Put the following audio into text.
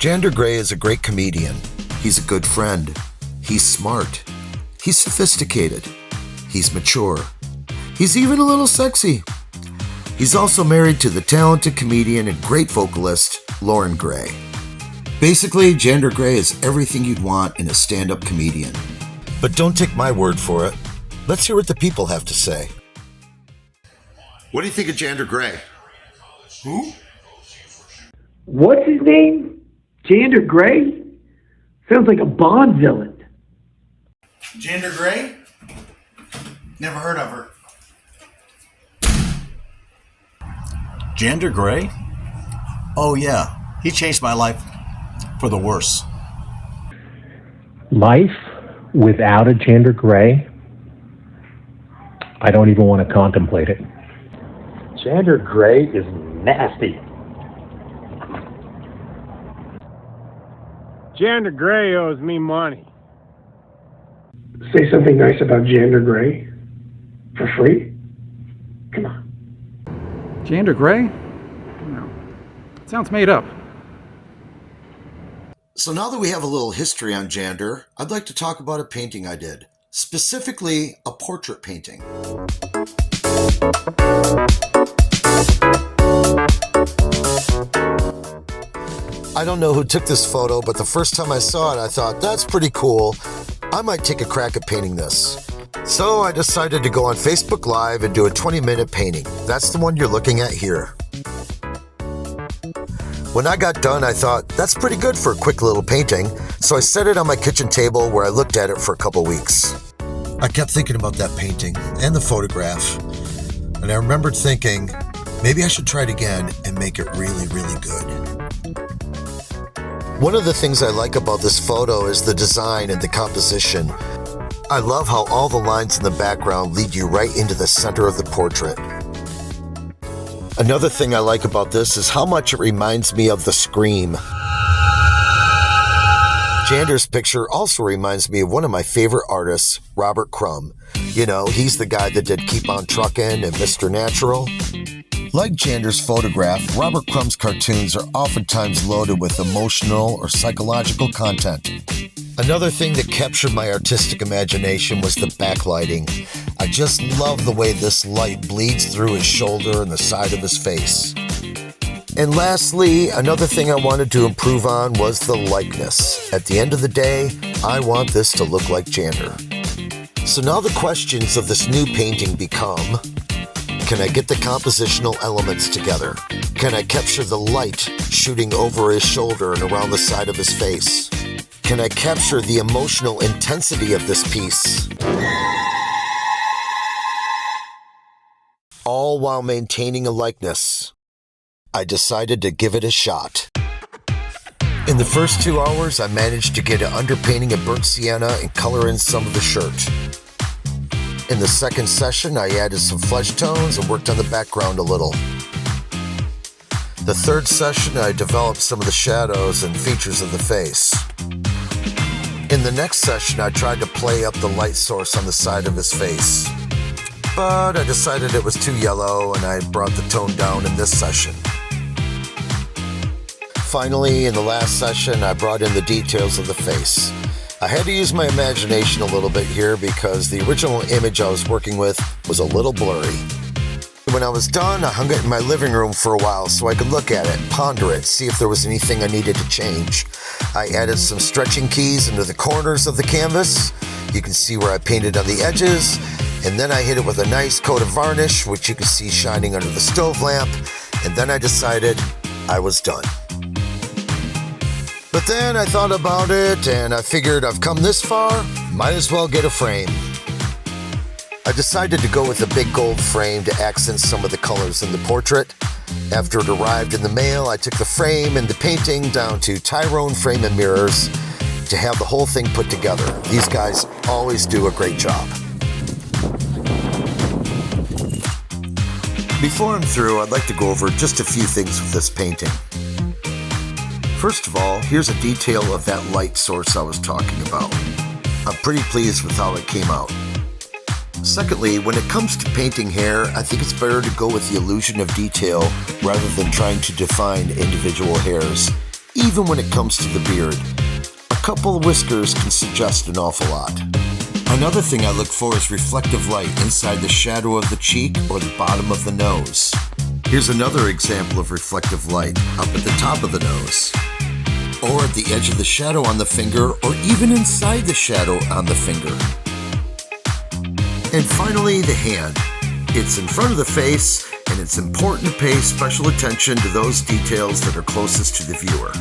Jander Gray is a great comedian. He's a good friend. He's smart. He's sophisticated. He's mature. He's even a little sexy. He's also married to the talented comedian and great vocalist, Lauren Gray. Basically, Jander Gray is everything you'd want in a stand-up comedian. But don't take my word for it. Let's hear what the people have to say. What do you think of Jander Gray? Who? What's his name? Jander Gray? Sounds like a Bond villain. Jander Gray? Never heard of her. Jander Gray? Oh yeah, he changed my life for the worse. Life without a Jander Gray? I don't even want to contemplate it. Jander Gray is nasty. Jander Gray owes me money. Say something nice about Jander Gray for free? Come on. Jander Gray? No. Sounds made up. So now that we have a little history on Jander, I'd like to talk about a painting I did. Specifically, a portrait painting. I don't know who took this photo, but the first time I saw it, I thought, that's pretty cool. I might take a crack at painting this. So I decided to go on Facebook Live and do a 20-minute painting. That's the one you're looking at here. When I got done, I thought, that's pretty good for a quick little painting, so I set it on my kitchen table where I looked at it for a couple weeks. I kept thinking about that painting and the photograph, and I remembered thinking, maybe I should try it again and make it really, really good. One of the things I like about this photo is the design and the composition. I love how all the lines in the background lead you right into the center of the portrait. Another thing I like about this is how much it reminds me of The Scream. Jander's picture also reminds me of one of my favorite artists, Robert Crumb. You know, he's the guy that did Keep on Truckin' and Mr. Natural. Like Jander's photograph, Robert Crumb's cartoons are oftentimes loaded with emotional or psychological content. Another thing that captured my artistic imagination was the backlighting. I just love the way this light bleeds through his shoulder and the side of his face. And lastly, another thing I wanted to improve on was the likeness. At the end of the day, I want this to look like Jander. So now the questions of this new painting become, can I get the compositional elements together? Can I capture the light shooting over his shoulder and around the side of his face? Can I capture the emotional intensity of this piece? All while maintaining a likeness. I decided to give it a shot. In the first 2 hours, I managed to get an underpainting of burnt sienna and color in some of the shirt. In the second session, I added some flesh tones and worked on the background a little. The third session, I developed some of the shadows and features of the face. In the next session, I tried to play up the light source on the side of his face. But I decided it was too yellow and I brought the tone down in this session. Finally, in the last session, I brought in the details of the face. I had to use my imagination a little bit here because the original image I was working with was a little blurry. When I was done, I hung it in my living room for a while so I could look at it, ponder it, see if there was anything I needed to change. I added some stretching keys into the corners of the canvas. You can see where I painted on the edges, and then I hit it with a nice coat of varnish, which you can see shining under the stove lamp, and then I decided I was done. But then I thought about it, and I figured I've come this far, might as well get a frame. I decided to go with a big gold frame to accent some of the colors in the portrait. After it arrived in the mail, I took the frame and the painting down to Tyrone Frame and Mirrors to have the whole thing put together. These guys always do a great job. Before I'm through, I'd like to go over just a few things with this painting. First of all, here's a detail of that light source I was talking about. I'm pretty pleased with how it came out. Secondly, when it comes to painting hair, I think it's better to go with the illusion of detail rather than trying to define individual hairs. even when it comes to the beard. A couple of whiskers can suggest an awful lot. Another thing I look for is reflective light inside the shadow of the cheek or the bottom of the nose. Here's another example of reflective light up at the top of the nose, or at the edge of the shadow on the finger, or even inside the shadow on the finger. And finally, the hand. It's in front of the face, and it's important to pay special attention to those details that are closest to the viewer.